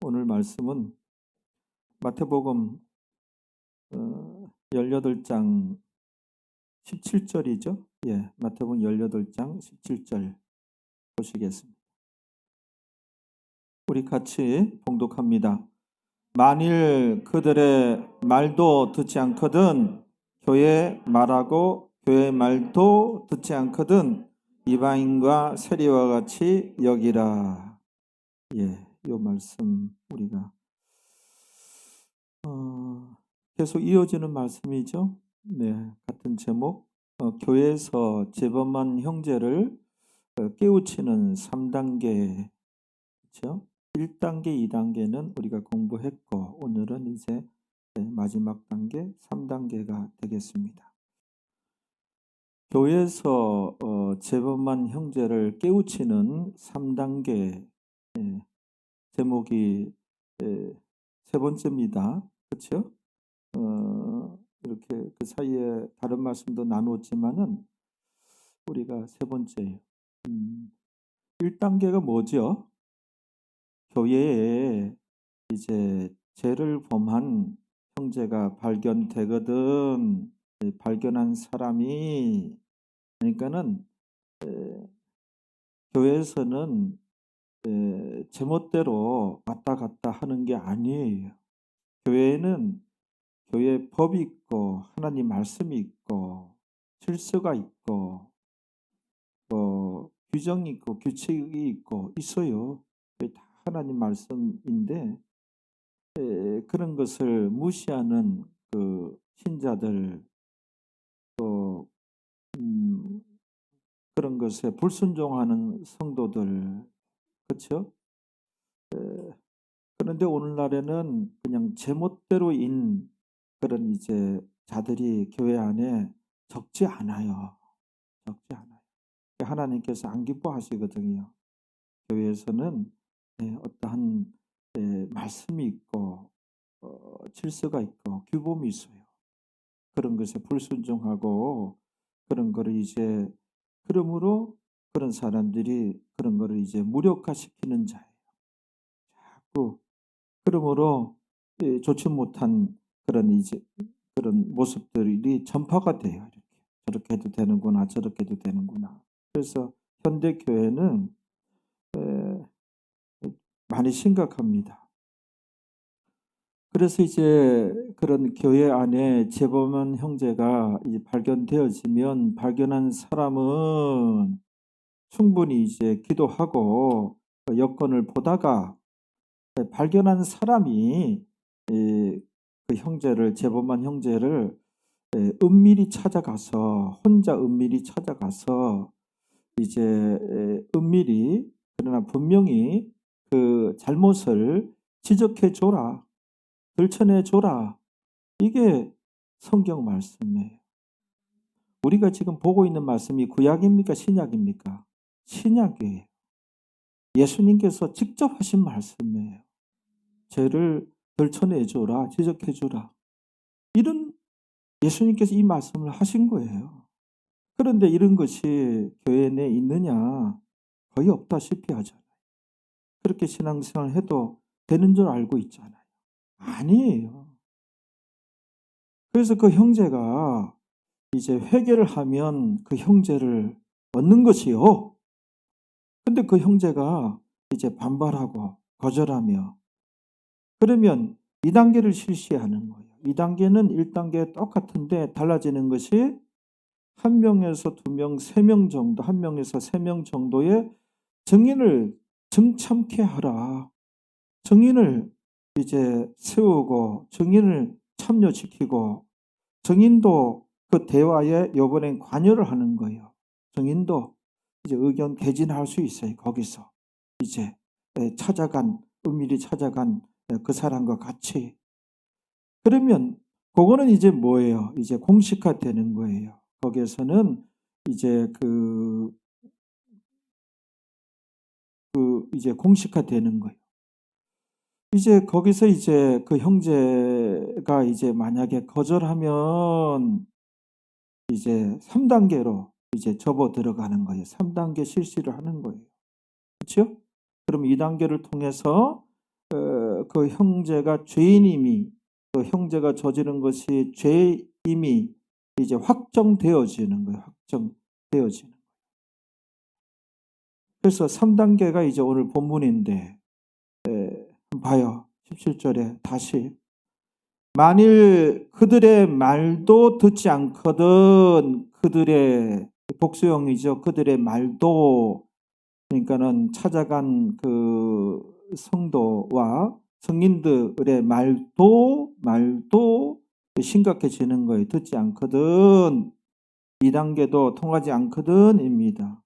오늘 말씀은 마태복음 18장 17절이죠. 마태복음 18장 17절 보시겠습니다. 우리 같이 봉독합니다. 만일 그들의 말도 듣지 않거든 교회 말하고 교회 말도 듣지 않거든 이방인과 세리와 같이 여기라. 이 말씀 우리가 계속 이어지는 말씀이죠. 같은 제목, 교회에서 재범한 형제를 깨우치는 3단계, 그렇죠? 1단계, 2단계는 우리가 공부했고 오늘은 이제 마지막 단계, 3단계가 되겠습니다. 교회에서 재범한 형제를 깨우치는 3단계 제목이 세 번째입니다. 그렇죠? 이렇게 그 사이에 다른 말씀도 나누었지만은 우리가 세 번째예요. 1단계가 뭐죠? 교회에 이제 죄를 범한 형제가 발견되거든. 발견한 사람이 그러니까는 교회에서는 제멋대로 왔다 갔다 하는 게 아니에요. 교회에는 교회에 법이 있고 하나님 말씀이 있고 질서가 있고 규정이 있고 규칙이 있고 있어요. 다 하나님 말씀인데 그런 것을 무시하는 그 신자들 또 그런 것에 불순종하는 성도들 그렇죠? 그런데 오늘날에는 그냥 제멋대로인 그런 이제 자들이 교회 안에 적지 않아요. 적지 않아요. 하나님께서 안 기뻐하시거든요. 교회에서는 어떠한 말씀이 있고 질서가 있고 규범이 있어요. 그런 것에 불순종하고 그런 거를 이제 그러므로 그런 사람들이 그런 거를 이제 무력화시키는 자예요. 자꾸 그러므로 좋지 못한 그런 이제 그런 모습들이 전파가 돼요. 이렇게 저렇게 해도 되는구나, 저렇게 해도 되는구나. 그래서 현대 교회는 많이 심각합니다. 그래서 이제 그런 교회 안에 재범한 형제가 이제 발견되어지면 발견한 사람은 충분히 이제 기도하고 여건을 보다가 발견한 사람이 그 형제를 재범한 형제를 은밀히 찾아가서 혼자 은밀히 찾아가서 이제 은밀히 그러나 분명히 그 잘못을 지적해 줘라. 들춰내 줘라. 이게 성경 말씀이에요. 우리가 지금 보고 있는 말씀이 구약입니까? 신약입니까? 신약이에요. 예수님께서 직접 하신 말씀이에요. 죄를 들춰내 줘라. 지적해 줘라. 이런 예수님께서 이 말씀을 하신 거예요. 그런데 이런 것이 교회 내에 있느냐? 거의 없다시피 하잖아요. 그렇게 신앙생활을 해도 되는 줄 알고 있잖아요. 아니에요. 그래서 그 형제가 이제 회개를 하면 그 형제를 얻는 것이요. 근데 그 형제가 이제 반발하고 거절하며 그러면 2단계를 실시하는 거예요. 2단계는 1단계 똑같은데 달라지는 것이 1명에서 2명, 3명 정도, 1명에서 3명 정도의 증인을 정참케 하라. 증인을 이제 세우고 증인을 참여시키고 증인도 그 대화에 이번엔 관여를 하는 거예요. 증인도 이제 의견 개진할 수 있어요. 거기서 이제 은밀히 찾아간 그 사람과 같이. 그러면 그거는 이제 뭐예요? 이제 공식화되는 거예요. 거기에서는 이제 이제 공식화되는 거예요. 이제 거기서 이제 그 형제가 이제 만약에 거절하면 이제 3단계로 이제 접어 들어가는 거예요. 3단계 실시를 하는 거예요. 그렇죠? 그럼 2단계를 통해서 그 형제가 죄인임이, 그 형제가 저지른 것이 죄임이 이제 확정되어지는 거예요. 확정되어지는. 그래서 3단계가 이제 오늘 본문인데, 봐요. 17절에 다시. 만일 그들의 말도 듣지 않거든, 그들의 복수형이죠. 그들의 말도, 그러니까는 찾아간 그 성도와 성인들의 말도 심각해지는 거예요. 듣지 않거든, 2단계도 통하지 않거든입니다.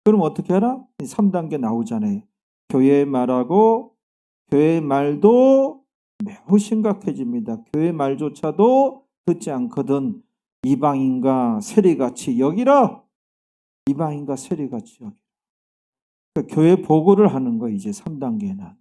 그럼 어떻게 하라? 3단계 나오잖아요. 교회의 말하고 교회의 말도 매우 심각해집니다. 교회의 말조차도 듣지 않거든 이방인과 세리같이 여기라. 이방인과 세리같이 여기라. 그러니까 교회 보고를 하는 거 이제 3단계는.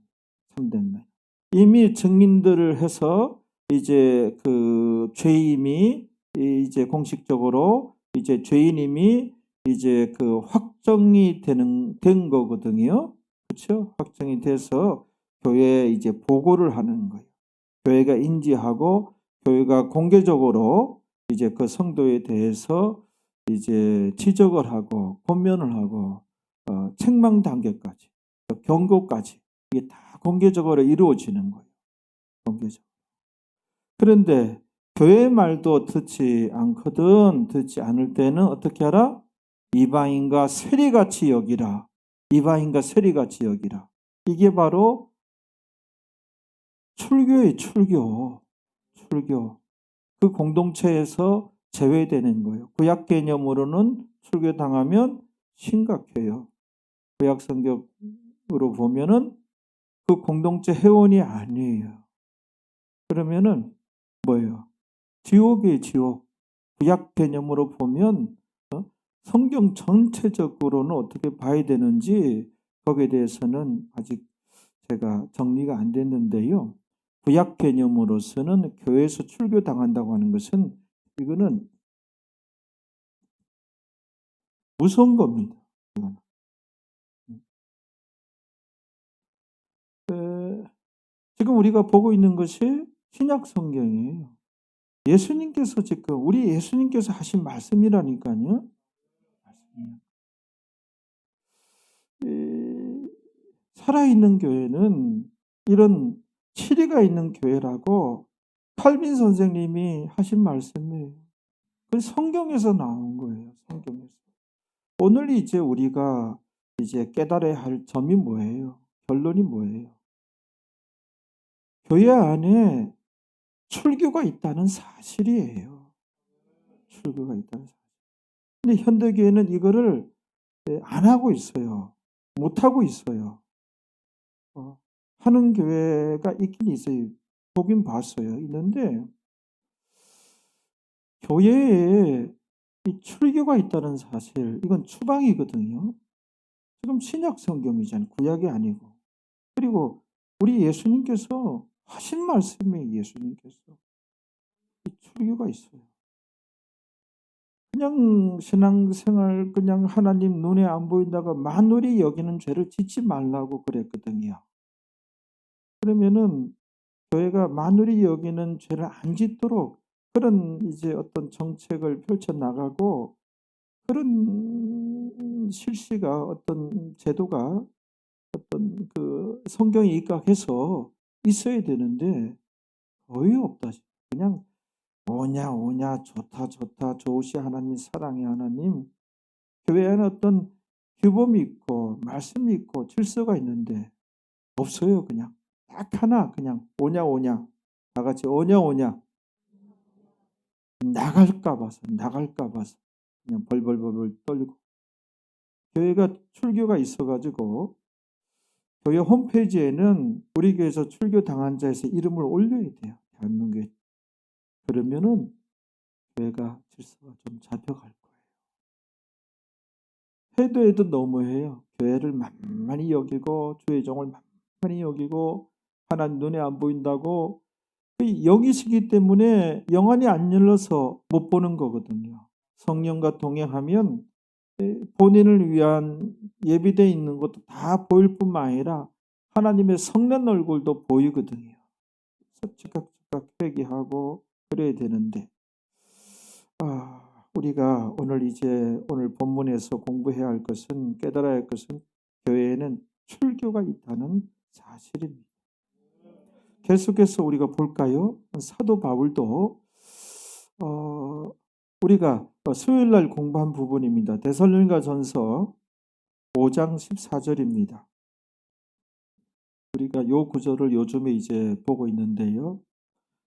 3단계. 이미 증인들을 해서 이제 그 죄임이 이제 공식적으로 이제 죄인임이 이제 그 확정이 된 거거든요. 그렇죠? 확정이 돼서 교회에 이제 보고를 하는 거예요. 교회가 인지하고 교회가 공개적으로 이제 그 성도에 대해서 이제 지적을 하고 권면을 하고 책망 단계까지 경고까지 이게 다 공개적으로 이루어지는 거예요. 공개적. 그런데 교회의 말도 듣지 않거든. 듣지 않을 때는 어떻게 하라? 이방인과 세리같이 여기라. 이방인과 세리같이 여기라. 이게 바로 출교의 출교. 그 공동체에서 제외되는 거예요. 구약 개념으로는 출교당하면 심각해요. 구약 성경으로 보면은 그 공동체 회원이 아니에요. 그러면은 뭐예요? 지옥이에요, 지옥. 구약 개념으로 보면 성경 전체적으로는 어떻게 봐야 되는지 거기에 대해서는 아직 제가 정리가 안 됐는데요. 구약 개념으로서는 교회에서 출교당한다고 하는 것은 이거는 무서운 겁니다. 지금 우리가 보고 있는 것이 신약 성경이에요. 예수님께서 지금 우리 예수님께서 하신 말씀이라니까요. 살아있는 교회는 이런 치리가 있는 교회라고 칼빈 선생님이 하신 말씀이에요. 그 성경에서 나온 거예요. 성경에서. 오늘 이제 우리가 이제 깨달아야 할 점이 뭐예요? 결론이 뭐예요? 교회 안에 출교가 있다는 사실이에요. 출교가 있다는 사실. 근데 현대교회는 이거를 안 하고 있어요. 못 하고 있어요. 하는 교회가 있긴 있어요. 보긴 봤어요. 있는데 교회에 이 출교가 있다는 사실, 이건 추방이거든요. 지금 신약 성경이잖아요. 구약이 아니고. 그리고 우리 예수님께서 하신 말씀이에요. 예수님께서. 이 출교가 있어요. 그냥 신앙생활, 그냥 하나님 눈에 안 보인다고 만월히 여기는 죄를 짓지 말라고 그랬거든요. 그러면은 교회가 만월히 여기는 죄를 안 짓도록 그런 이제 어떤 정책을 펼쳐 나가고 그런 실시가 어떤 제도가 어떤 그 성경에 입각해서 있어야 되는데 거의 없다. 그냥 오냐 오냐 좋다 좋다 좋으시 하나님 사랑의 하나님. 교회 안에 어떤 규범이 있고 말씀이 있고 질서가 있는데 없어요. 그냥 딱 하나 그냥 오냐 오냐 다 같이 오냐 오냐 나갈까 봐서 그냥 벌벌벌 떨고 교회가 출교가 있어가지고 교회 홈페이지에는 우리 교회에서 출교 당한 자에서 이름을 올려야 돼요. 대한민국에. 그러면은 교회가 질서가 좀 잡혀갈 거예요. 해도 너무해요. 교회를 만만히 여기고 주의 종을 만만히 여기고 하나님 눈에 안 보인다고 여기시기 때문에 영안이 안 열려서 못 보는 거거든요. 성령과 동행하면 본인을 위한 예비되어 있는 것도 다 보일 뿐만 아니라 하나님의 성난 얼굴도 보이거든요. 그래서 즉각 회개하고 그래야 되는데, 우리가 오늘 본문에서 공부해야 할 것은, 깨달아야 할 것은 교회에는 출교가 있다는 사실입니다. 계속해서 우리가 볼까요? 사도 바울도 우리가 수요일 날 공부한 부분입니다. 데살로니가전서 5장 14절입니다. 우리가 요 구절을 요즘에 이제 보고 있는데요.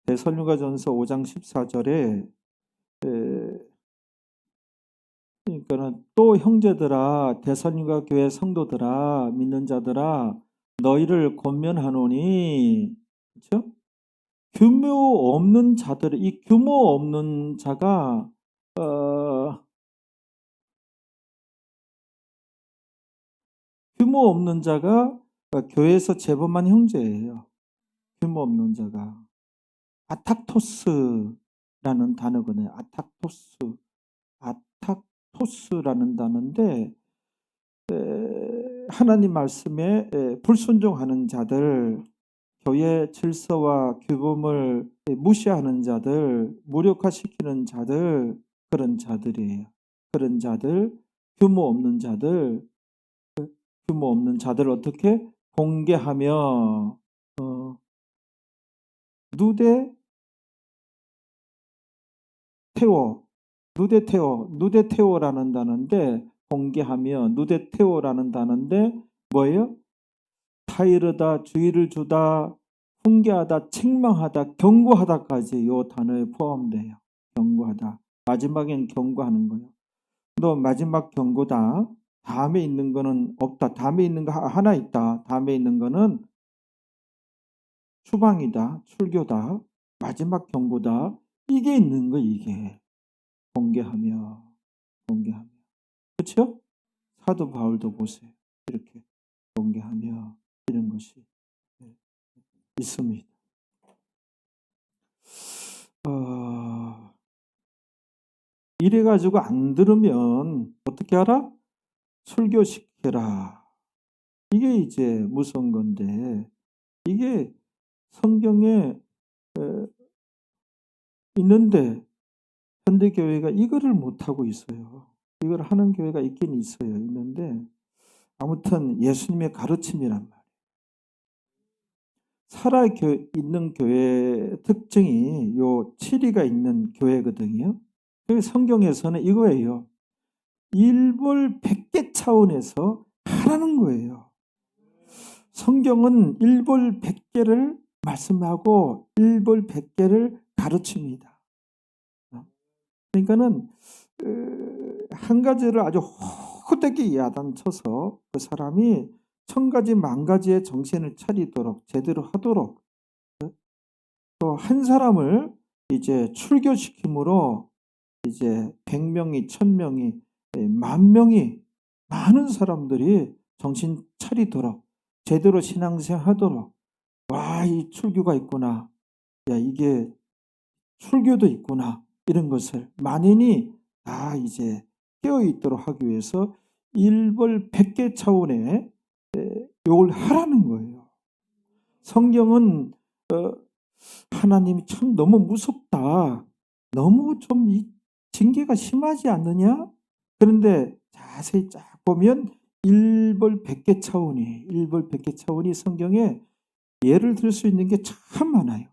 데살로니가전서 5장 14절에 그러니까는 또 형제들아, 데살로니가 교회 성도들아, 믿는 자들아, 너희를 권면하노니, 그렇죠? 규모 없는 자들, 이 규모 없는 자가 교회에서 재범한 형제예요. 규모 없는 자가 아탁토스라는 단어거든요. 아탁토스라는 단어인데, 하나님 말씀에 불순종하는 자들, 교회 질서와 규범을 무시하는 자들, 무력화시키는 자들, 그런 자들이에요. 그런 자들, 규모 없는 자들 어떻게 공개하며 누데테오라는 단어인데, 공개하며 누데테오라는 단어인데 뭐예요? 타이르다, 주의를 주다, 훈계하다, 책망하다, 경고하다까지 이 단어에 포함돼요. 경고하다. 마지막엔 경고하는 거예요. 너 마지막 경고다. 다음에 있는 거는 없다. 다음에 있는 거 하나 있다. 다음에 있는 거는 추방이다. 출교다. 마지막 경고다. 이게 있는 거 이게. 공개하며. 그렇죠? 사도 바울도 보세요. 이렇게 공개하며 이런 것이 있습니다. 이래가지고 안 들으면 어떻게 하라? 출교시켜라. 이게 이제 무서운 건데, 이게 성경에 있는데 현대교회가 이거를 못하고 있어요. 이걸 하는 교회가 있긴 있어요. 있는데 아무튼 예수님의 가르침이란 말이에요. 살아있는 교회의 특징이 요 7위가 있는 교회거든요. 성경에서는 이거예요. 일벌백계 차원에서 하라는 거예요. 성경은 일벌백계를 말씀하고 일벌백계를 가르칩니다. 그러니까는 한 가지를 아주 호되게 야단쳐서 그 사람이 천 가지 만 가지의 정신을 차리도록 제대로 하도록 또 한 사람을 이제 출교시킴으로 이제 100명이 1000명이 10,000명이 많은 사람들이 정신 차리도록 제대로 신앙생활하도록 와, 이 출교가 있구나. 야, 이게 출교도 있구나. 이런 것을 만인이 다 이제 깨어있도록 하기 위해서 일벌백계 차원의 욕을 하라는 거예요. 성경은 하나님이 참 너무 무섭다. 너무 좀 이 징계가 심하지 않느냐? 그런데 자세히 쫙 보면 일벌백계 차원이 성경에 예를 들 수 있는 게 참 많아요.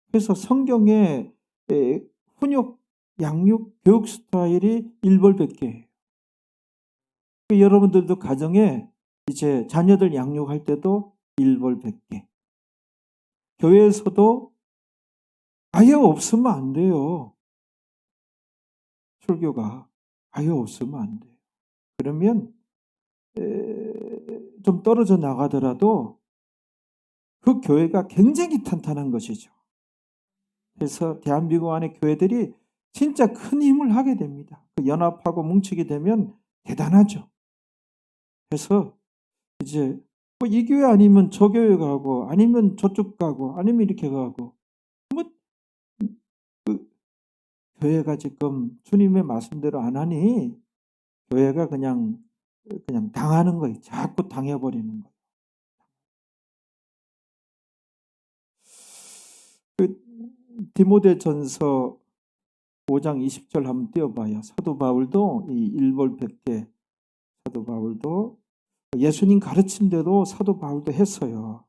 그래서 성경에 훈육, 양육, 교육 스타일이 일벌백계예요. 여러분들도 가정에 이제 자녀들 양육할 때도 일벌백계. 교회에서도 아예 없으면 안 돼요. 출교가 아예 없으면 안 돼요. 그러면 좀 떨어져 나가더라도 그 교회가 굉장히 탄탄한 것이죠. 그래서 대한민국 안의 교회들이 진짜 큰 힘을 하게 됩니다. 그 연합하고 뭉치게 되면 대단하죠. 그래서 이제 뭐 이 교회 아니면 저 교회 가고 아니면 저쪽 가고 아니면 이렇게 가고 뭐 그 교회가 지금 주님의 말씀대로 안 하니 교회가 그냥 당하는 거예요. 자꾸 당해버리는 거예요. 디모데전서 5장 20절 한번 띄워봐요. 사도 바울도 이 일벌백계 사도 바울도 예수님 가르침대로 사도 바울도 했어요.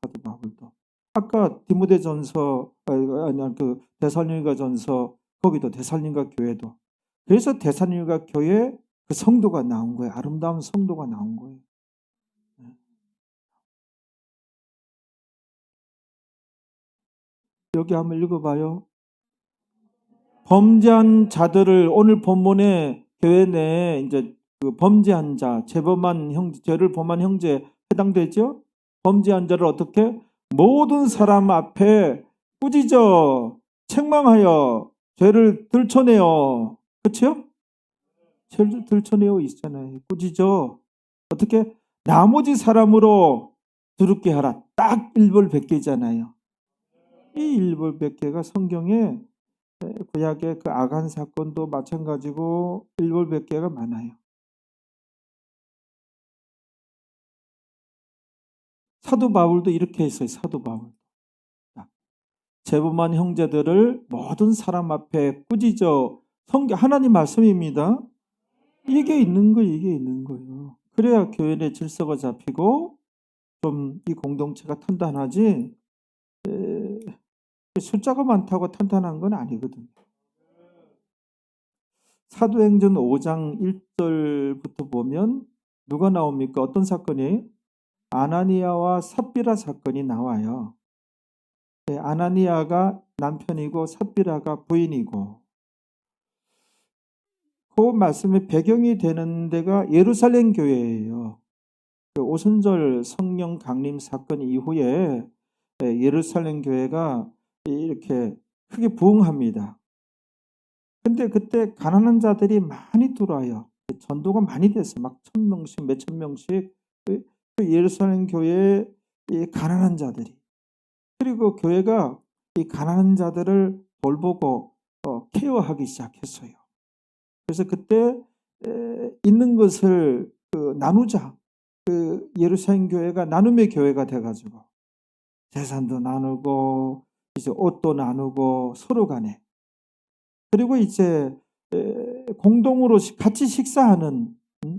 사도 바울도. 아까 디모데전서 아니 그 데살로니가전서 거기도 데살로니가 교회도. 그래서 데살로니가 교회 그 성도가 나온 거예요. 아름다운 성도가 나온 거예요. 여기 한번 읽어봐요. 범죄한 자들을 오늘 본문에 교회 내에 이제 그 범죄한 자, 재범한 형제, 죄를 범한 형제에 해당되죠? 범죄한 자를 어떻게? 모든 사람 앞에 꾸짖어, 책망하여 죄를 들춰내어. 그렇죠? 죄를 들춰내어 있잖아요. 꾸짖어. 어떻게? 나머지 사람으로 두렵게 하라. 딱 일벌백계잖아요. 이 일벌백계가 성경에 구약의 그 아간 사건도 마찬가지고 일벌백계가 많아요. 사도 바울도 이렇게 했어요. 사도 바울. 재범한 형제들을 모든 사람 앞에 꾸짖어. 성경 하나님 말씀입니다. 이게 있는 거예요. 이게 있는 거예요. 그래야 교회 내 질서가 잡히고 좀 이 공동체가 탄탄하지. 숫자가 많다고 탄탄한 건 아니거든요. 사도행전 5장 1절부터 보면 누가 나옵니까? 어떤 사건이에요? 아나니아와 삽비라 사건이 나와요. 아나니아가 남편이고 삽비라가 부인이고, 그 말씀의 배경이 되는 데가 예루살렘 교회예요. 그 오순절 성령 강림 사건 이후에 예루살렘 교회가 이렇게 크게 부흥합니다. 근데 그때 가난한 자들이 많이 들어와요. 전도가 많이 됐어요. 막 1,000명씩, 몇천 명씩. 그 예루살렘 교회에 이 가난한 자들이. 그리고 교회가 이 가난한 자들을 돌보고 케어하기 시작했어요. 그래서 그때 있는 것을 나누자. 그 예루살렘 교회가 나눔의 교회가 돼가지고 재산도 나누고 이제 옷도 나누고 서로 간에. 그리고 이제 공동으로 같이 식사하는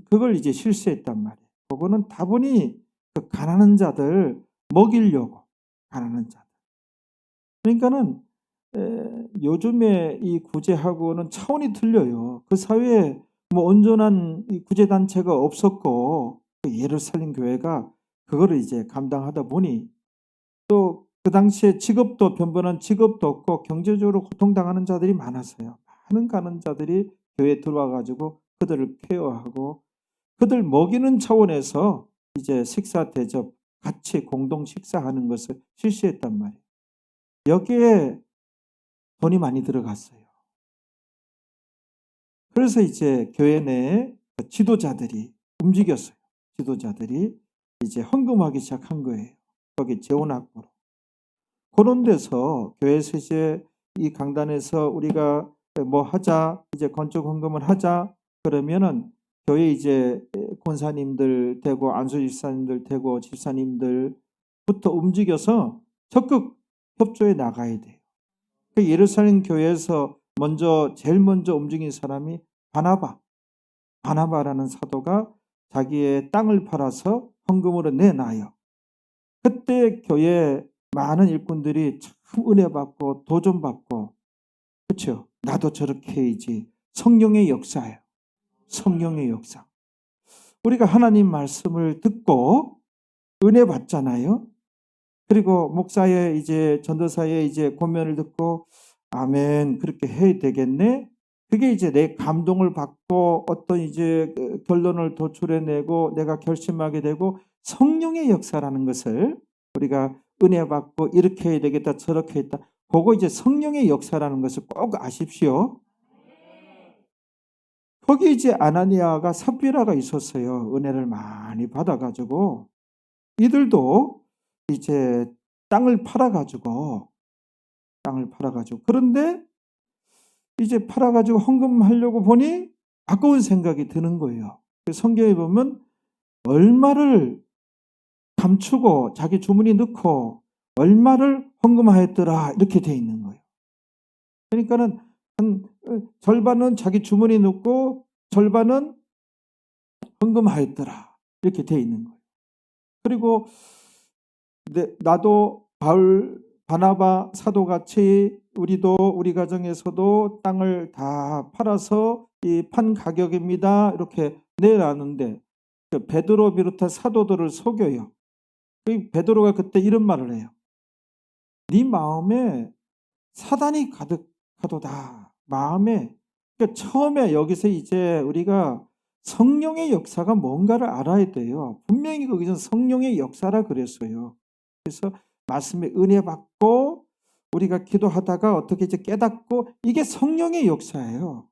그걸 이제 실시했단 말이에요. 그거는 다분히 그 가난한 자들 먹이려고. 가난한 자들. 그러니까는 요즘에 이 구제하고는 차원이 틀려요. 그 사회에 뭐 온전한 이 구제 단체가 없었고 예루살렘 교회가 그거를 이제 감당하다 보니 또 그 당시에 직업도 변변한 직업도 없고 경제적으로 고통당하는 자들이 많았어요. 많은 가난한 자들이 교회에 들어와 가지고 그들을 케어하고 그들 먹이는 차원에서 이제 식사 대접 같이 공동 식사하는 것을 실시했단 말이에요. 여기에 돈이 많이 들어갔어요. 그래서 이제 교회 내에 지도자들이 움직였어요. 지도자들이 이제 헌금하기 시작한 거예요. 거기 재원학부로. 그런 데서 교회에서 이제 이 강단에서 우리가 뭐 하자, 이제 건축 헌금을 하자 그러면은 교회 이제 권사님들 되고 안수집사님들 되고 집사님들부터 움직여서 적극 협조해 나가야 돼요. 그 예루살렘 교회에서 제일 먼저 움직인 사람이 바나바라는 사도가 자기의 땅을 팔아서 헌금으로 내놔요. 그때 교회 많은 일꾼들이 참 은혜 받고 도전 받고, 그렇죠? 나도 저렇게 해야지. 성령의 역사예요. 성령의 역사. 우리가 하나님 말씀을 듣고 은혜 받잖아요. 그리고 목사의 이제 전도사의 이제 권면을 듣고 아멘 그렇게 해야 되겠네. 그게 이제 내 감동을 받고 어떤 이제 결론을 도출해내고 내가 결심하게 되고 성령의 역사라는 것을 우리가 은혜 받고 이렇게 해야 되겠다 저렇게 했다. 그거 이제 성령의 역사라는 것을 꼭 아십시오. 거기 이제 아나니아가 삽비라가 있었어요. 은혜를 많이 받아가지고 이들도 이제 땅을 팔아가지고 그런데 이제 팔아가지고 헌금하려고 보니 아까운 생각이 드는 거예요. 성경에 보면 얼마를 감추고 자기 주머니 넣고 얼마를 헌금하였더라 이렇게 돼 있는 거예요. 그러니까는 한 절반은 자기 주머니에 넣고 절반은 헌금하였더라 이렇게 돼 있는 거예요. 그리고 나도 바울 바나바 사도같이 우리도 우리 가정에서도 땅을 다 팔아서 이 판 가격입니다 이렇게 내놨는데 베드로 비롯한 사도들을 속여요. 베드로가 그때 이런 말을 해요. 네 마음에 사단이 가득하도다. 마음에. 그러니까 처음에 여기서 이제 우리가 성령의 역사가 뭔가를 알아야 돼요. 분명히 거기서 성령의 역사라 그랬어요. 그래서 말씀에 은혜 받고 우리가 기도하다가 어떻게 이제 깨닫고 이게 성령의 역사예요.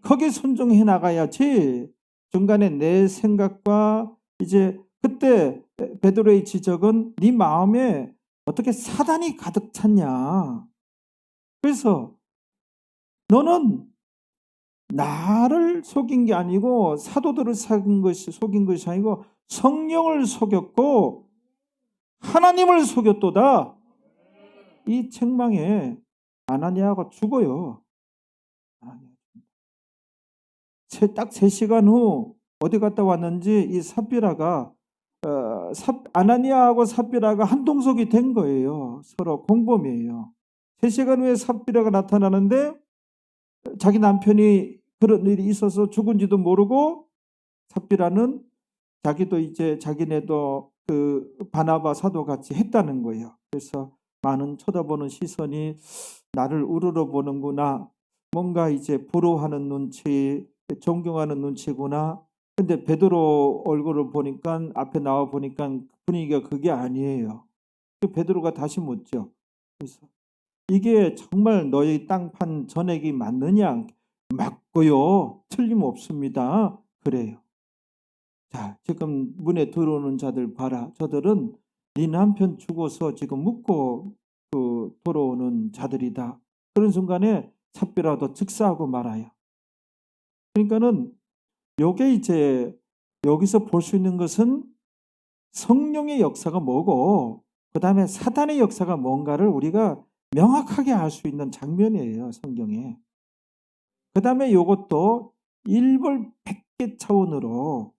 거기에 순종해 나가야지 중간에 내 생각과 이제 그때 베드로의 지적은 네 마음에 어떻게 사단이 가득 찼냐. 그래서 너는 나를 속인 게 아니고 사도들을 속인 것이 아니고 성령을 속였고 하나님을 속였도다. 이 책망에 아나니아가 죽어요. 딱 3시간 후 어디 갔다 왔는지 이 삽비라가 아나니아하고 삽비라가 한 동석이 된 거예요. 서로 공범이에요. 3시간 후에 삽비라가 나타나는데 자기 남편이 그런 일이 있어서 죽은지도 모르고 삽비라는 자기도 이제 자기네도 그 바나바 사도 같이 했다는 거예요. 그래서 많은 쳐다보는 시선이 나를 우러러 보는구나. 뭔가 이제 부러워하는 눈치, 존경하는 눈치구나. 근데 베드로 얼굴을 보니까 앞에 나와 보니까 분위기가 그게 아니에요. 베드로가 다시 묻죠. 그래서 이게 정말 너희 땅 판 전액이 맞느냐? 맞고요. 틀림없습니다. 그래요. 자, 지금 문에 들어오는 자들 봐라. 저들은 네 남편 죽어서 지금 묻고 돌아오는 자들이다. 그런 순간에 삽비라도 즉사하고 말아요. 그러니까는 요게 이제 여기서 볼 수 있는 것은 성령의 역사가 뭐고 그 다음에 사단의 역사가 뭔가를 우리가 명확하게 알 수 있는 장면이에요. 성경에. 그 다음에 요것도 일벌백계 차원으로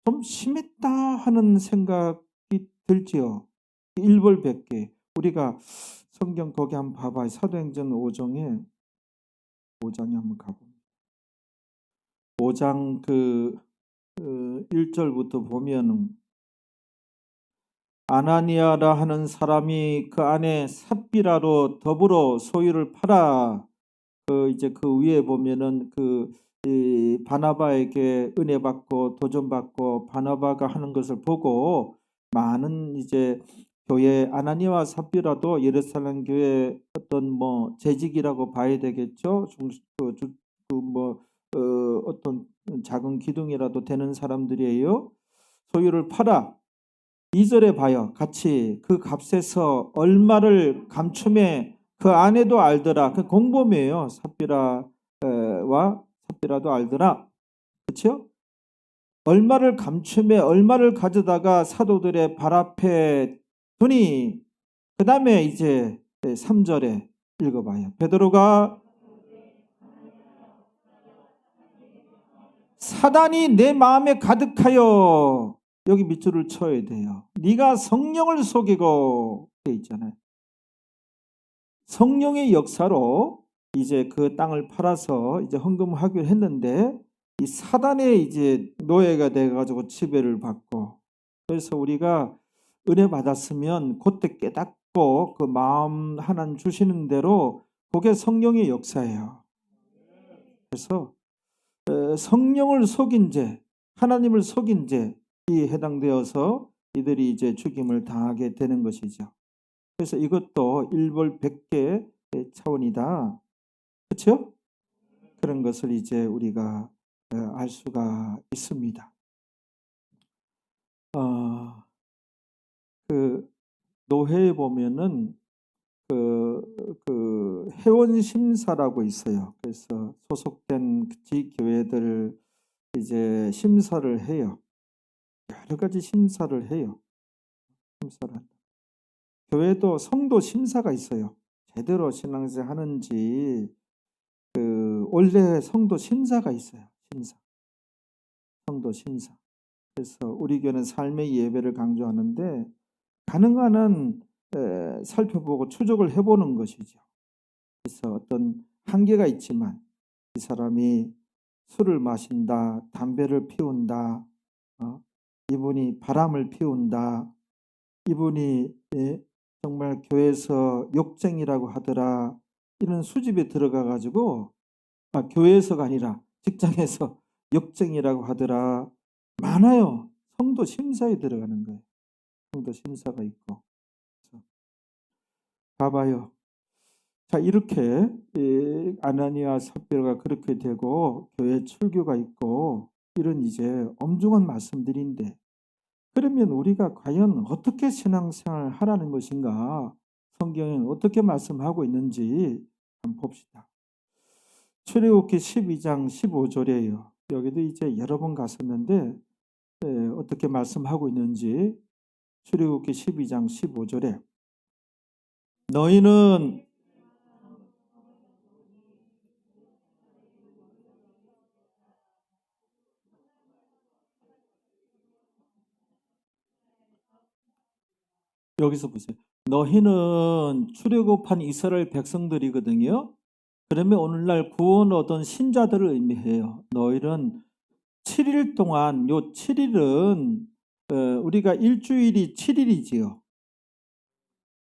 좀 심했다 하는 생각이 들지요. 일벌백계. 우리가 성경 거기 한번 봐봐요. 사도행전 5장에 5장에 한번 가봅니다. 5장 1절부터 보면은 아나니아라 하는 사람이 그 안에 삽비라로 더불어 소유를 팔아 이제 그 위에 보면은 이 바나바에게 은혜 받고 도전 받고 바나바가 하는 것을 보고 많은 이제 교회 아나니아와 삽비라도 예루살렘 교회 어떤 뭐 재직이라고 봐야 되겠죠. 어떤 작은 기둥이라도 되는 사람들이에요. 소유를 팔아 2절에 봐요. 같이 그 값에서 얼마를 감춤해 그 아내도 알더라. 그 공범이에요. 삽비라와 삽비라도 알더라. 그렇죠? 얼마를 감춤해 얼마를 가져다가 사도들의 발 앞에 두니 그 다음에 이제 3절에 읽어봐요. 베드로가 사단이 내 마음에 가득하여 여기 밑줄을 쳐야 돼요. 네가 성령을 속이고 돼 있잖아요. 성령의 역사로 이제 그 땅을 팔아서 이제 헌금하기로 했는데 이 사단의 이제 노예가 돼가지고 지배를 받고 그래서 우리가 은혜 받았으면 그때 깨닫고 그 마음 하나님 주시는 대로 그게 성령의 역사예요. 그래서 성령을 속인 죄, 하나님을 속인 죄에 해당되어서 이들이 이제 죽임을 당하게 되는 것이죠. 그래서 이것도 일벌백계 차원이다. 그렇죠? 그런 것을 이제 우리가 알 수가 있습니다. 그 노회에 보면은 그 회원 심사라고 있어요. 그래서 소속된 지교회들 이제 심사를 해요. 여러 가지 심사를 해요. 심사를 한다. 교회도 성도 심사가 있어요. 제대로 신앙생활 하는지 원래 성도 심사가 있어요. 성도 심사. 그래서 우리 교회는 삶의 예배를 강조하는데 가능한 한 살펴보고 추적을 해보는 것이죠. 그래서 어떤 한계가 있지만 이 사람이 술을 마신다, 담배를 피운다, 이분이 바람을 피운다, 이분이 정말 교회에서 욕쟁이라고 하더라, 이런 수집에 들어가 가지고 교회에서가 아니라 직장에서 욕쟁이라고 하더라, 많아요. 성도 심사에 들어가는 거예요. 성도 심사가 있고. 봐봐요. 자, 이렇게 아나니아 삽비라가 그렇게 되고 교회 출교가 있고 이런 이제 엄중한 말씀들인데, 그러면 우리가 과연 어떻게 신앙생활을 하라는 것인가? 성경은 어떻게 말씀하고 있는지 한번 봅시다. 출애굽기 12장 15절이에요. 여기도 이제 여러 번 갔었는데 어떻게 말씀하고 있는지, 출애굽기 12장 15절에 너희는 여기서 보세요. 너희는 출애굽한 이스라엘 백성들이거든요. 그러면 오늘날 구원 얻은 신자들을 의미해요. 너희는 7일 동안, 요 7일은 우리가 일주일이 7일이지요.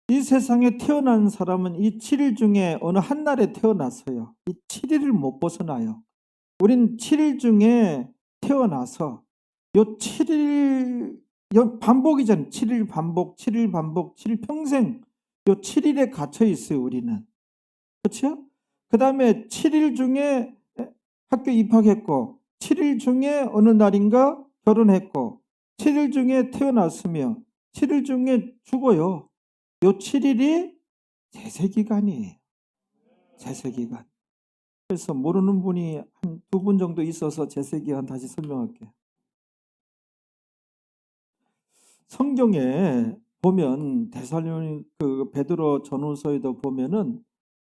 이 세상에 태어난 사람은 이 7일 중에 어느 한 날에 태어났어요. 이 7일을 못 벗어나요. 우린 7일 중에 태어나서 요 7일 반복이잖아요. 7일 반복, 7일 반복, 7일 평생 요 7일에 갇혀 있어요, 우리는. 그렇죠? 그 다음에 7일 중에 학교 입학했고, 7일 중에 어느 날인가 결혼했고, 7일 중에 태어났으며 7일 중에 죽어요. 요 7일이 제세기간이에요. 제세기간. 그래서 모르는 분이 한 2분 정도 있어서 제세기간 다시 설명할게요. 성경에 보면 데살로니가 베드로 전후서에도 보면은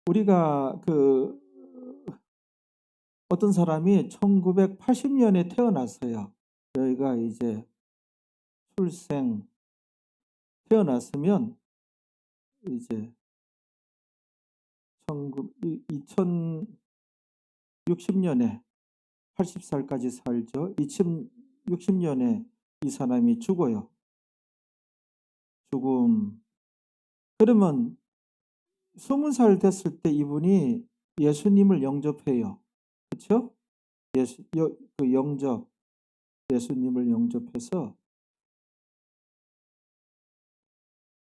우리가 어떤 사람이 1980년에 태어났어요. 저희가 이제 태어났으면 이제 2060년에 80살까지 살죠. 2060년에 이 사람이 죽어요. 죽음. 그러면 20살 됐을 때 이분이 예수님을 영접해요. 그렇죠? 예수님을 영접해서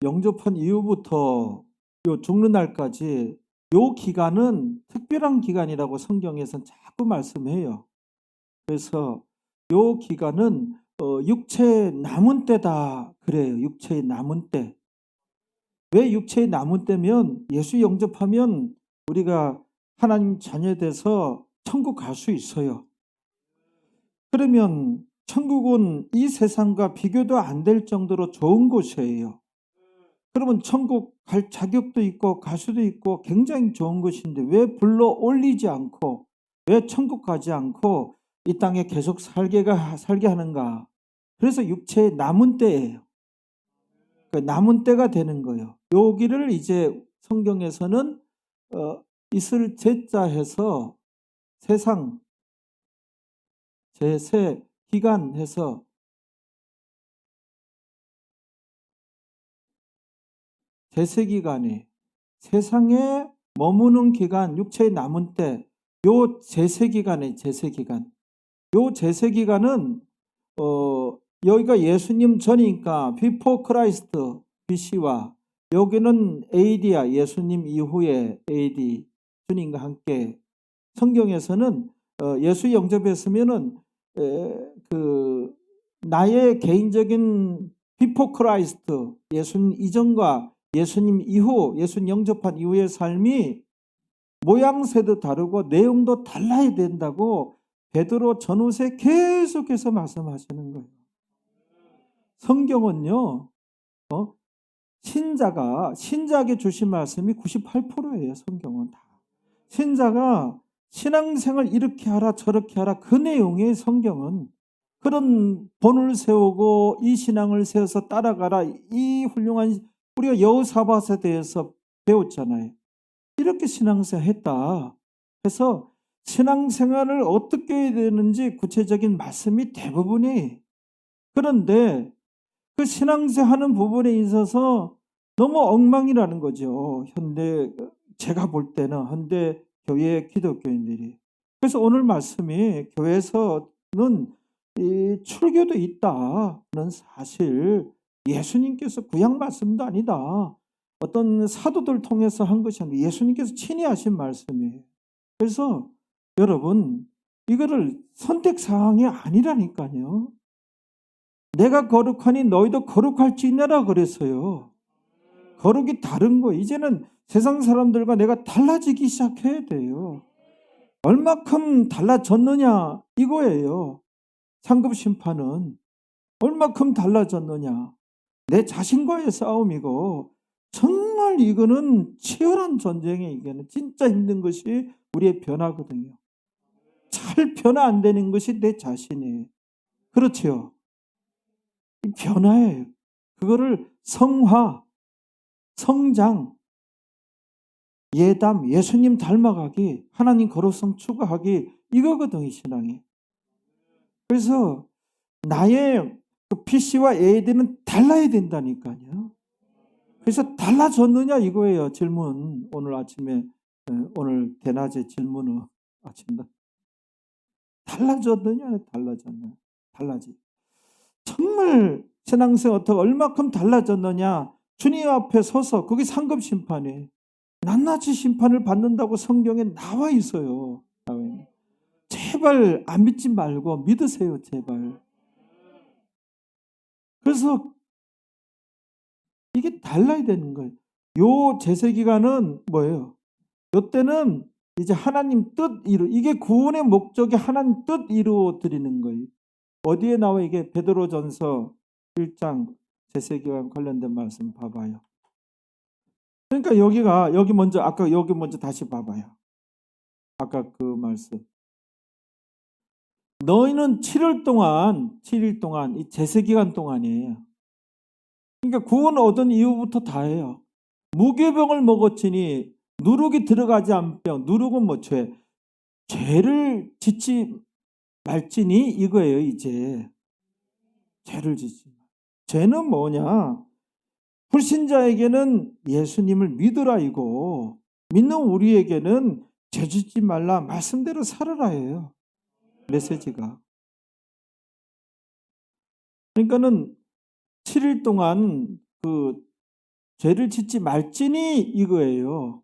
영접한 이후부터 요 죽는 날까지 요 기간은 특별한 기간이라고 성경에서는 자꾸 말씀해요. 그래서 요 기간은 육체의 남은 때다 그래요. 육체의 남은 때. 왜 육체의 남은 때면 예수 영접하면 우리가 하나님 자녀 돼서 천국 갈 수 있어요. 그러면 천국은 이 세상과 비교도 안 될 정도로 좋은 곳이에요. 그러면 천국 갈 자격도 있고 가수도 있고 굉장히 좋은 것인데 왜 불러 올리지 않고, 왜 천국 가지 않고 이 땅에 계속 살게 하는가? 그래서 육체의 남은 때예요. 그러니까 남은 때가 되는 거예요. 여기를 이제 성경에서는 있을 제자 해서 세상 제세 기간 해서 제세 기간에 세상에 머무는 기간, 육체의 남은 때, 요 제세 기간에 제세 기간. 요 제세 기간은 여기가 예수님 전이니까 before Christ BC와 여기는 AD야. 예수님 이후에 AD 주님과 함께. 성경에서는 예수 영접했으면은 나의 개인적인 before Christ 예수님 이전과 예수님 이후, 예수님 영접한 이후의 삶이 모양새도 다르고 내용도 달라야 된다고 베드로 전후세 계속해서 말씀하시는 거예요. 성경은요, 신자에게 주신 말씀이 98%예요. 성경은 다. 신자가 신앙생활 이렇게 하라 저렇게 하라 그 내용의 성경은 그런 본을 세우고 이 신앙을 세워서 따라가라 이 훌륭한 우리가 여호사밧에 대해서 배웠잖아요. 이렇게 신앙생활 했다 해서 신앙생활을 어떻게 해야 되는지 구체적인 말씀이 대부분이 그런데 그 신앙생활 하는 부분에 있어서 너무 엉망이라는 거죠. 제가 볼 때는 현대 교회 기독교인들이. 그래서 오늘 말씀이 교회에서는 이 출교도 있다는 사실 예수님께서 구약 말씀도 아니다. 어떤 사도들 통해서 한 것이 아니라 예수님께서 친히 하신 말씀이에요. 그래서 여러분 이거를 선택사항이 아니라니까요. 내가 거룩하니 너희도 거룩할지니라 그랬어요. 거룩이 다른 거. 이제는 세상 사람들과 내가 달라지기 시작해야 돼요. 얼마큼 달라졌느냐 이거예요. 상급 심판은 얼마큼 달라졌느냐. 내 자신과의 싸움이고 정말 이거는 치열한 전쟁에 이게는 진짜 힘든 것이 우리의 변화거든요. 잘 변화 안 되는 것이 내 자신이에요. 그렇죠. 이 변화예요. 그거를 성화, 성장, 예담, 예수님 닮아가기, 하나님 거룩성 추구하기 이거거든요. 신앙이. 그래서 나의 그 PC와 AD는 달라야 된다니까요. 그래서 달라졌느냐 이거예요. 질문. 오늘 아침에 오늘 대낮에 질문은 아침에 달라졌느냐 달라졌느냐 달라지. 정말 신앙생활 어떻게 얼마큼 달라졌느냐. 주님 앞에 서서 그게 상급 심판이에요. 낱낱이 심판을 받는다고 성경에 나와 있어요. 제발 안 믿지 말고 믿으세요. 제발. 그래서 이게 달라야 되는 거예요. 요 제세기간은 뭐예요? 요때는 이제 하나님 뜻 이게 구원의 목적이 하나님 뜻 이루어 드리는 거예요. 어디에 나와 이게 베드로전서 1장 제세기간 관련된 말씀 봐봐요. 그러니까 여기 먼저 다시 봐봐요. 아까 그 말씀. 너희는 7일 동안 이 제세기간 동안이에요. 그러니까 구원 얻은 이후부터 다예요. 무교병을 먹었으니 누룩이 들어가지 않은 병. 누룩은 뭐 죄를 짓지 말지니 이거예요. 이제 죄를 짓지. 죄는 뭐냐? 불신자에게는 예수님을 믿으라 이고 믿는 우리에게는 죄 짓지 말라 말씀대로 살아라예요. 메시지가. 그러니까는 7일 동안 그 죄를 짓지 말지니 이거예요.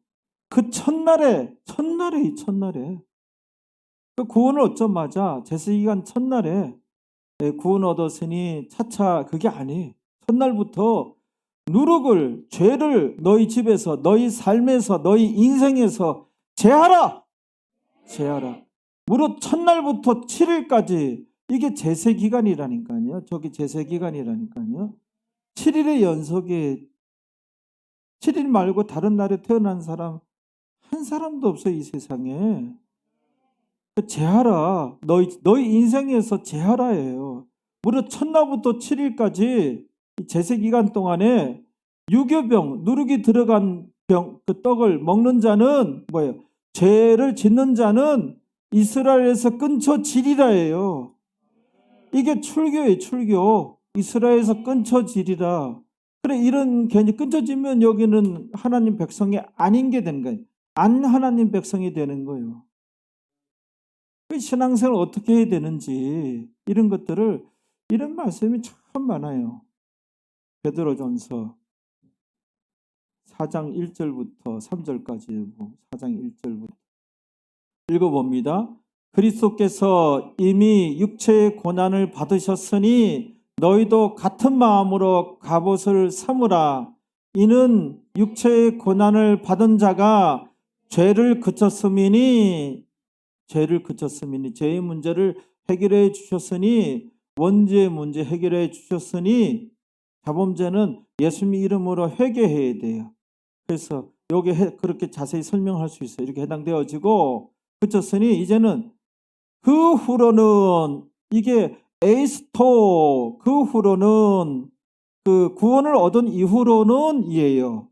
그 첫날에 그 구원을 얻자마자 제세기간 첫날에 구원 얻었으니 차차 그게 아니에요. 첫날부터 누룩을 죄를 너희 집에서 너희 삶에서 너희 인생에서 제하라. 무릇 첫날부터 7일까지 이게 제세기간이라니까요. 저기 제세기간이라니까요. 7일의 연속에 7일 말고 다른 날에 태어난 사람 한 사람도 없어요. 이 세상에. 제하라. 너희 인생에서 제하라예요. 무릇 첫날부터 7일까지 제세기간 동안에 유교병, 누룩이 들어간 병, 그 떡을 먹는 자는 뭐예요? 죄를 짓는 자는 이스라엘에서 끊쳐지리라예요. 이게 출교예요. 출교. 이스라엘에서 끊쳐지리라. 그래 이런 괜히 끊쳐지면 여기는 하나님 백성이 아닌 게 되는 거예요. 안 하나님 백성이 되는 거예요. 신앙생활을 어떻게 해야 되는지 이런 것들을 이런 말씀이 참 많아요. 베드로전서 4장 1절부터 3절까지 4장 1절부터 읽어봅니다. 그리스도께서 이미 육체의 고난을 받으셨으니 너희도 같은 마음으로 갑옷을 삼으라. 이는 육체의 고난을 받은 자가 죄를 그쳤음이니 죄의 문제를 해결해 주셨으니 원죄의 문제 해결해 주셨으니 자범죄는 예수님 이름으로 회개해야 돼요. 그래서 여기 그렇게 자세히 설명할 수 있어요. 이렇게 해당되어지고 그쳤으니 이제는 그 후로는 이게 에이스토 그 후로는 그 구원을 얻은 이후로는 이에요.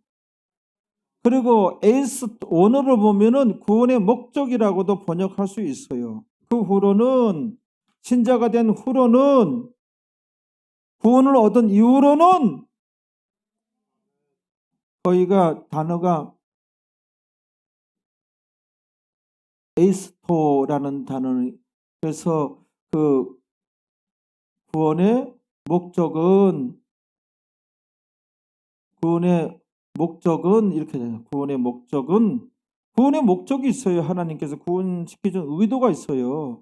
그리고 에이스 원어로 보면은 구원의 목적이라고도 번역할 수 있어요. 그 후로는 신자가 된 후로는 구원을 얻은 이후로는 거기가 단어가 에이스토라는 단어는 그래서 그 구원의 목적은 이렇게 돼요. 구원의 목적이 있어요. 하나님께서 구원시키신 의도가 있어요.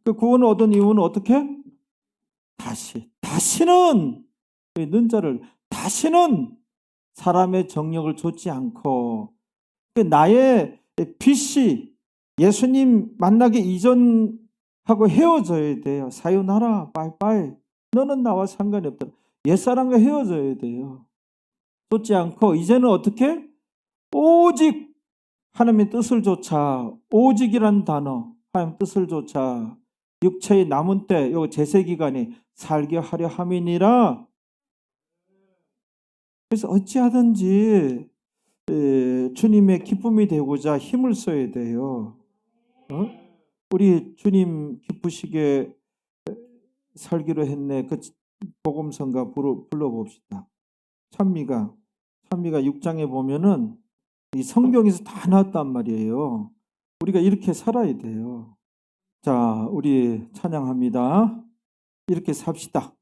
그 구원을 얻은 이유는 어떻게? 다시는 는자를 다시는 사람의 정력을 좇지 않고 나의 빛이 예수님 만나기 이전하고 헤어져야 돼요. 사요나라 빠이빠이 너는 나와 상관이 없다. 옛사람과 헤어져야 돼요. 좇지 않고 이제는 어떻게? 오직 하나님의 뜻을 좇아. 오직이란 단어 하나님의 뜻을 좇아 육체의 남은 때 요 제세기간에 살게 하려 함이니라. 그래서 어찌하든지 주님의 기쁨이 되고자 힘을 써야 돼요. 우리 주님 기쁘시게 살기로 했네. 그 복음성가 불러봅시다. 찬미가 6장에 보면은 이 성경에서 다 나왔단 말이에요. 우리가 이렇게 살아야 돼요. 자, 우리 찬양합니다. 이렇게 삽시다.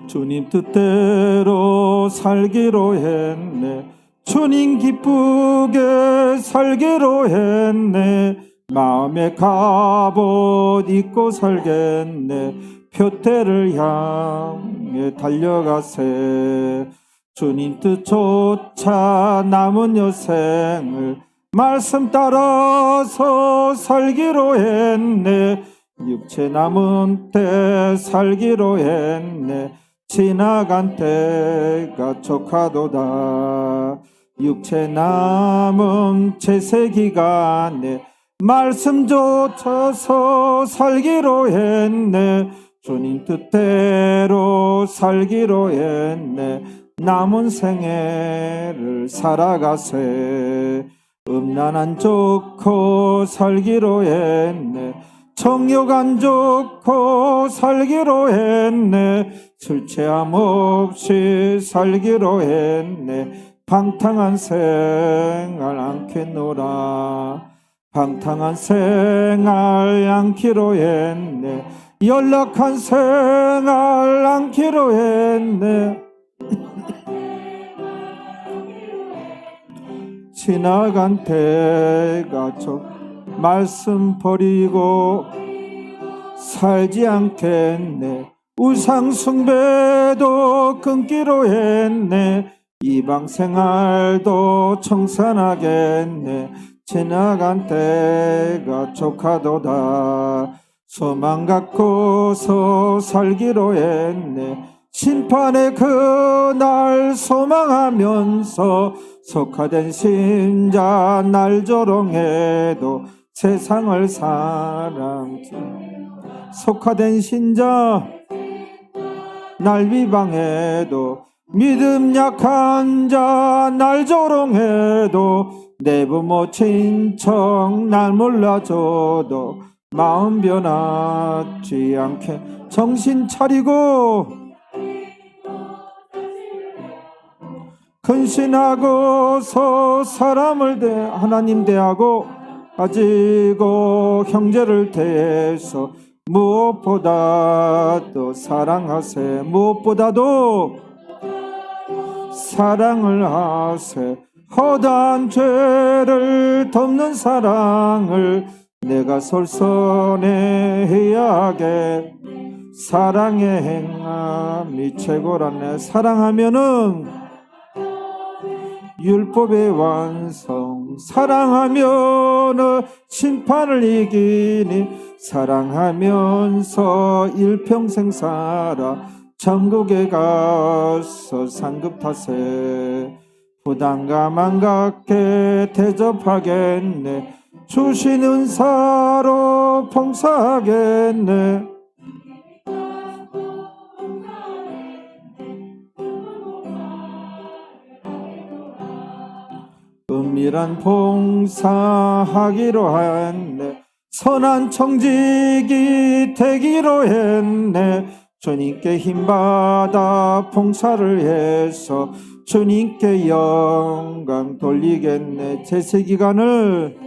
주님 뜻대로 살기로 했네. 주님 기쁘게 살기로 했네. 마음에 갑옷 입고 살겠네. 표태를 향해 달려가세. 주님 뜻 쫓아 남은 여생을 말씀 따라서 살기로 했네. 육체 남은 때 살기로 했네. 지나간 때가 족하도다. 육체 남은 제세기간에 말씀 좇아서 살기로 했네. 주님 뜻대로 살기로 했네. 남은 생애를 살아가세. 음란 안 좋고 살기로 했네. 정욕 안 좋고 살기로 했네. 술 취함 없이 살기로 했네. 방탕한 생활 않겠노라. 방탕한 생활 않기로 했네. 연락한 생활 않기로 했네. 지나간 때가 말씀 버리고 살지 않겠네. 우상 숭배도 끊기로 했네. 이방 생활도 청산하겠네. 지나간 때가 족하도다. 소망 갖고서 살기로 했네. 심판의 그날 소망하면서 속화된 신자 날 조롱해도 세상을 사랑지. 속화된 신자 날 비방해도 믿음 약한 자 날 조롱해도 내 부모 친척 날 몰라줘도 마음 변하지 않게 정신 차리고 근신하고서 사람을 하나님 대하고 가지고 형제를 대해서 무엇보다도 사랑하세. 무엇보다도 사랑을 하세. 허다한 죄를 덮는 사랑을 내가 솔선해야 하게. 사랑의 행함이 최고라네. 사랑하면은 율법의 완성. 사랑하면 심판을 이기니 사랑하면서 일평생 살아 천국에 가서 상급 탓에 부담감 안 갖게 대접하겠네. 주신 은사로 봉사하겠네. 은밀한 봉사하기로 했네. 선한 청직이 되기로 했네. 주님께 힘받아 봉사를 해서 주님께 영광 돌리겠네. 제세기간을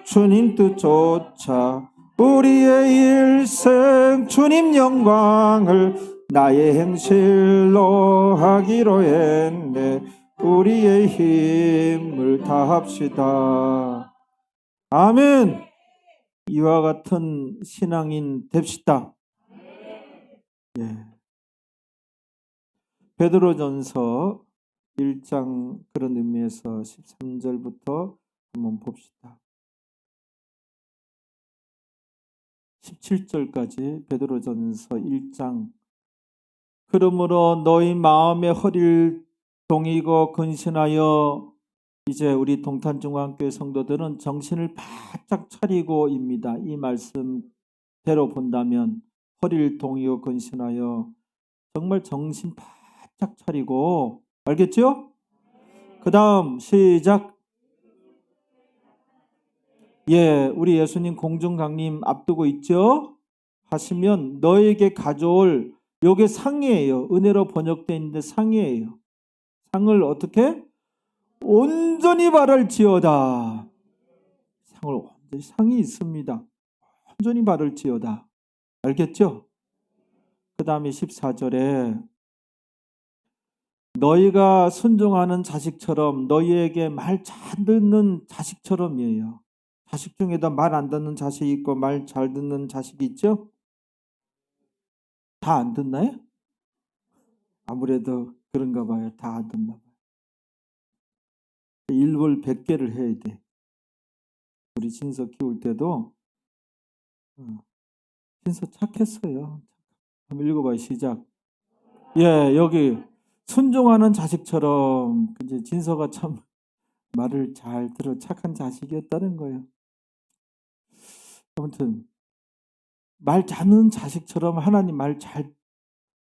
주님 뜻조차 우리의 일생 주님 영광을 나의 행실로 하기로 했네. 우리의 힘을 다합시다. 아멘. 이와 같은 신앙인 됩시다. 예. 베드로전서 1장 그런 의미에서 13절부터 한번 봅시다. 17절까지 베드로전서 1장. 그러므로 너희 마음의 허리를 동이고 근신하여, 이제 우리 동탄중앙교회 성도들은 정신을 바짝 차리고입니다. 이 말씀대로 본다면 허리를 동이고 근신하여 정말 정신 바짝 차리고, 알겠죠? 그 다음 시작. 예, 우리 예수님 공중강림 앞두고 있죠? 하시면 너에게 가져올, 요게 상이에요. 은혜로 번역되어 있는데 상이에요. 상을 어떻게? 온전히 바랄지어다. 상을 온전히, 상이 있습니다. 온전히 바랄지어다. 알겠죠? 그 다음에 14절에 너희가 순종하는 자식처럼, 너희에게 말 잘 듣는 자식처럼이에요. 자식 중에도 말 안 듣는 자식이 있고 말 잘 듣는 자식이 있죠? 다 안 듣나요? 아무래도 그런가 봐요. 다 안 듣나 봐요. 일벌 100개를 해야 돼. 우리 진서 키울 때도 진서 착했어요. 한번 읽어봐요. 시작. 예, 여기 순종하는 자식처럼. 이제 진서가 참 말을 잘 들어 착한 자식이었다는 거예요. 아무튼 말 잘하는 자식처럼 하나님 말 잘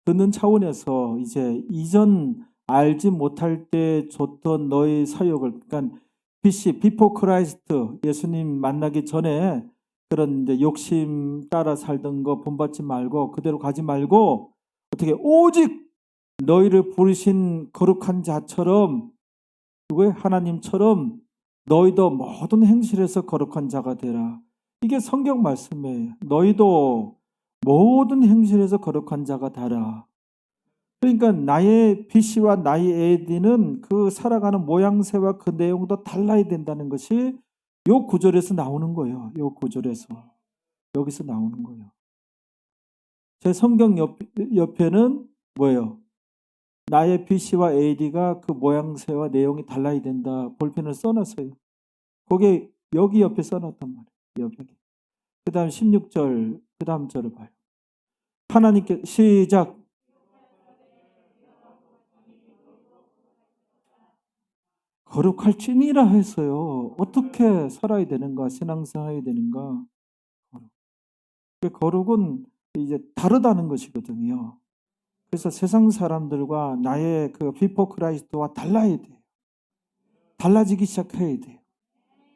듣는 차원에서 이제 이전 알지 못할 때 줬던 너의 사역을, 그러니까 BC, 비포 크라이스트, 예수님 만나기 전에 그런 이제 욕심 따라 살던 거 본받지 말고 그대로 가지 말고 어떻게 오직 너희를 부르신 거룩한 자처럼, 그거에 하나님처럼 너희도 모든 행실에서 거룩한 자가 되라. 이게 성경 말씀이에요. 너희도 모든 행실에서 거룩한 자가 되라. 그러니까 나의 BC와 나의 AD는 그 살아가는 모양새와 그 내용도 달라야 된다는 것이 요 구절에서 나오는 거예요. 요 구절에서. 여기서 나오는 거예요. 제 성경 옆에는 뭐예요? 나의 BC와 AD가 그 모양새와 내용이 달라야 된다. 볼펜을 써놨어요. 거기에 여기 옆에 써놨단 말이에요. 여기. 그 다음 16절, 그 다음 절을 봐요. 하나님께 시작. 거룩할지니라 했어요. 어떻게 살아야 되는가? 신앙생활 해야 되는가? 거룩은 이제 다르다는 것이거든요. 그래서 세상 사람들과 나의 그 비포 크라이스트와 달라야 돼요. 달라지기 시작해야 돼요.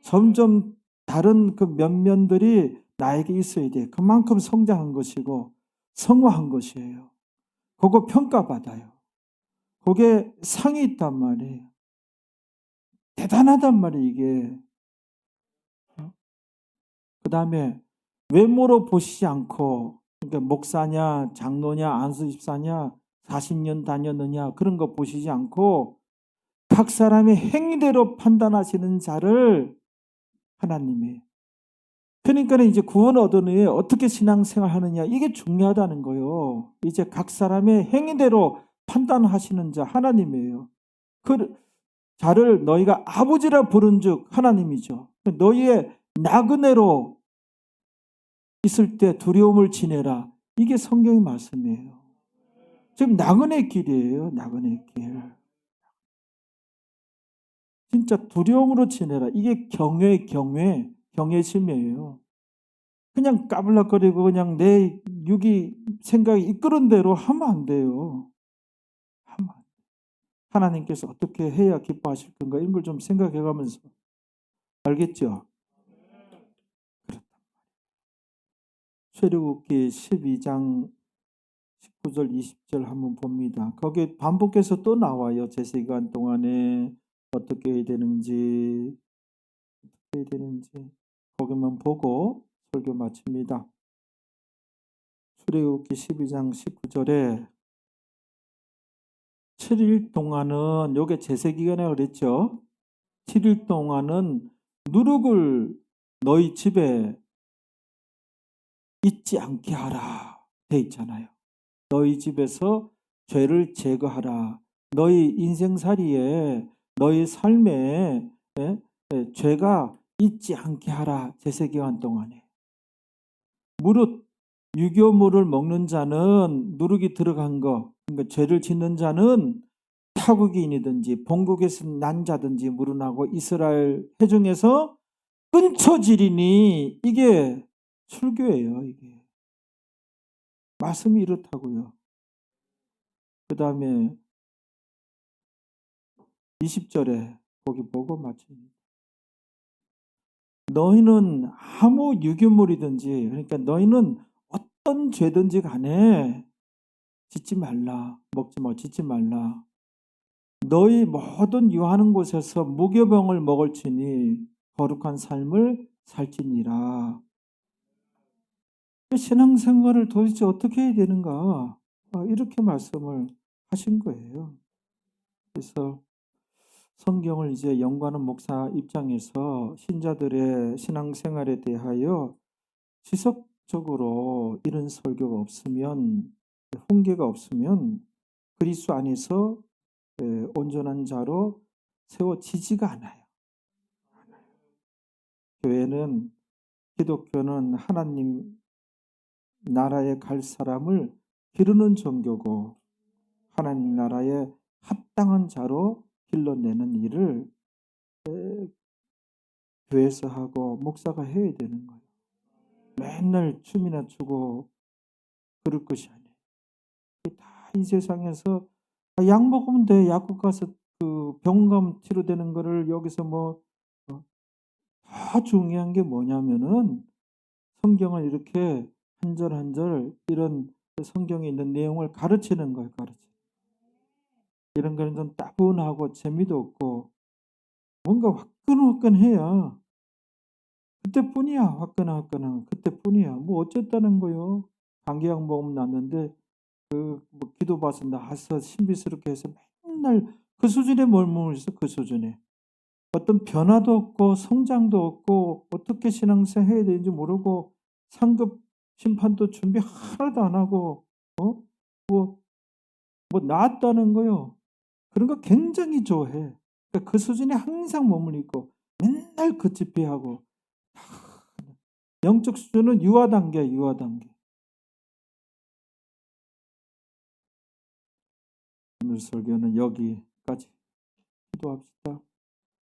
점점 다른 그 면면들이 나에게 있어야 돼요. 그만큼 성장한 것이고 성화한 것이에요. 그거 평가받아요. 그게 상이 있단 말이에요. 대단하단 말이에요, 이게. 그 다음에 외모로 보시지 않고, 그러니까 목사냐, 장로냐, 안수집사냐, 40년 다녔느냐, 그런 거 보시지 않고 각 사람의 행위대로 판단하시는 자를 하나님이. 그러니까 이제 구원 얻은 후에 어떻게 신앙생활 하느냐, 이게 중요하다는 거예요. 이제 각 사람의 행위대로 판단하시는 자 하나님이에요. 자를 너희가 아버지라 부른즉 하나님이죠. 너희의 나그네로 있을 때 두려움을 지내라. 이게 성경의 말씀이에요. 지금 나그네 길이에요. 나그네 길. 진짜 두려움으로 지내라. 이게 경외심이에요. 그냥 까불락거리고 그냥 내 육이 생각이 이끄는 대로 하면 안 돼요. 하면 안 돼요. 하나님께서 어떻게 해야 기뻐하실 건가 이런 걸 좀 생각해 가면서 알겠죠? 출애굽기 12장 19절 20절 한번 봅니다. 거기에 반복해서 또 나와요. 제세기간 동안에 어떻게 해야 되는지 거기만 보고 설교 마칩니다. 출애굽기 12장 19절에 7일 동안은 요게 제세기간이라고 그랬죠. 7일 동안은 누룩을 너희 집에 있지 않게 하라 돼 있잖아요. 너희 집에서 죄를 제거하라. 너희 인생살이에 너희 삶에 죄가 있지 않게 하라. 제세기간 동안에. 무릇 유교물을 먹는 자는 누룩이 들어간 거, 그러니까 죄를 짓는 자는 타국인이든지 본국에서 난 자든지 물어나고 이스라엘 회중에서 끊쳐지리니 이게 출교예요. 이게 말씀이 이렇다고요. 그 다음에 20절에 거기 보고 마칩니다. 너희는 아무 유교물이든지 그러니까 너희는 어떤 죄든지 간에 짓지 말라. 먹지 마. 짓지 말라. 너희 모든 유하는 곳에서 무교병을 먹을지니 거룩한 삶을 살지니라. 신앙생활을 도대체 어떻게 해야 되는가? 이렇게 말씀을 하신 거예요. 그래서 성경을 이제 연구하는 목사 입장에서 신자들의 신앙생활에 대하여 지속적으로 이런 설교가 없으면, 훈계가 없으면 그리스도 안에서 온전한 자로 세워지지가 않아요. 교회는, 기독교는 하나님 나라에 갈 사람을 기르는 종교고 하나님 나라에 합당한 자로 길러내는 일을 교회에서 하고 목사가 해야 되는 거예요. 맨날 춤이나 추고 그럴 것이 아니에요. 다 이 세상에서 약 먹으면 돼. 약국 가서 그 병감 치료되는 거를 여기서 다 중요한 게 뭐냐면은 성경을 이렇게 한 절 한 절 이런 성경에 있는 내용을 가르치는 거예요. 이런 거는 좀 따분하고 재미도 없고 뭔가 화끈화끈해야 그때뿐이야. 화끈화끈한 그때뿐이야. 뭐 어쨌다는 거요. 감기약 먹으면 낫는데 뭐 기도 봐서 나서 신비스럽게 해서 맨날 그 수준에 머물고 있어. 그 수준에. 어떤 변화도 없고 성장도 없고 어떻게 신앙생활 해야 되는지 모르고 상급 심판도 준비 하나도 안 하고 뭐 나았다는 거요. 그런 거 굉장히 좋아해. 그러니까 그 수준에 항상 머물러 있고 맨날 그 집회하고 영적 수준은 유아 단계야. 유아 단계. 오늘 설교는 여기까지. 기도합시다.